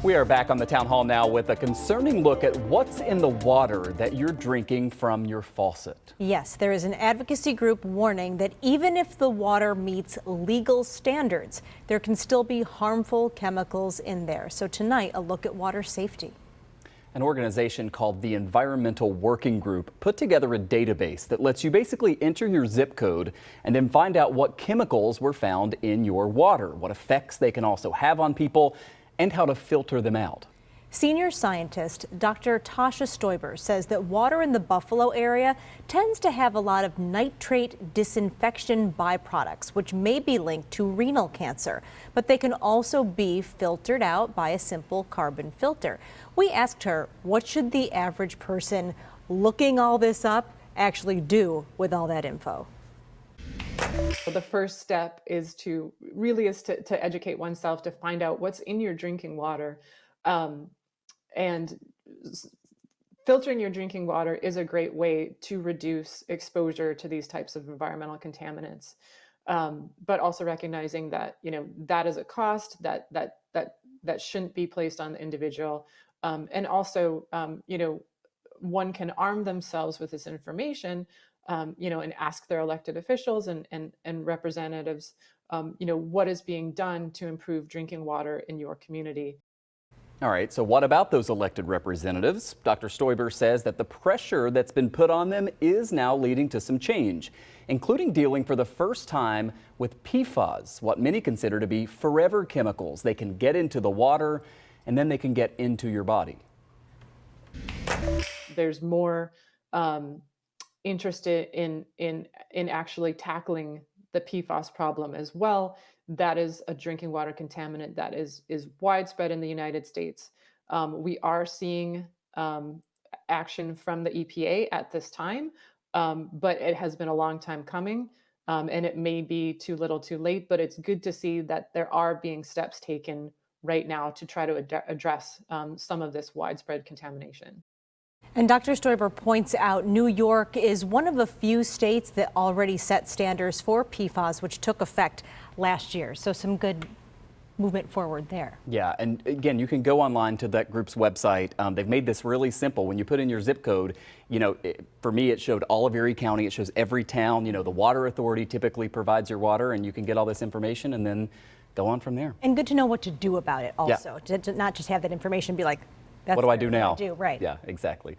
We are back on the town hall now with a concerning look at what's in the water that you're drinking from your faucet. Yes, there is an advocacy group warning that even if the water meets legal standards, there can still be harmful chemicals in there. So tonight, a look at water safety. An organization called the Environmental Working Group put together a database that lets you basically enter your zip code and then find out what chemicals were found in your water, what effects they can also have on people, and how to filter them out. Senior scientist Dr. Tasha Stoiber says that water in the Buffalo area tends to have a lot of nitrate disinfection byproducts, which may be linked to renal cancer, but they can also be filtered out by a simple carbon filter. We asked her, what should the average person looking all this up actually do with all that info? The first step is to educate oneself to find out what's in your drinking water. And filtering your drinking water is a great way to reduce exposure to these types of environmental contaminants. But also recognizing that, that is a cost that shouldn't be placed on the individual. And also, one can arm themselves with this information, and ask their elected officials and representatives, what is being done to improve drinking water in your community. All right, so what about those elected representatives? Dr. Stoiber says that the pressure that's been put on them is now leading to some change, including dealing for the first time with PFAS, what many consider to be forever chemicals. They can get into the water and then they can get into your body. There's more interested in actually tackling the PFAS problem as well. That is a drinking water contaminant that is widespread in the United States. We are seeing action from the EPA at this time, but it has been a long time coming, and it may be too little too late, but it's good to see that there are being steps taken right now to try to address some of this widespread contamination. And Dr. Stoiber points out New York is one of a few states that already set standards for PFAS, which took effect last year. So some good movement forward there. Yeah, and again, you can go online to that group's website. They've made this really simple. When you put in your zip code, for me, it showed all of Erie County. It shows every town. The water authority typically provides your water, and you can get all this information and then go on from there. And good to know what to do about it also, to not just have that information be like, that's what do I do now? Right. Yeah, exactly.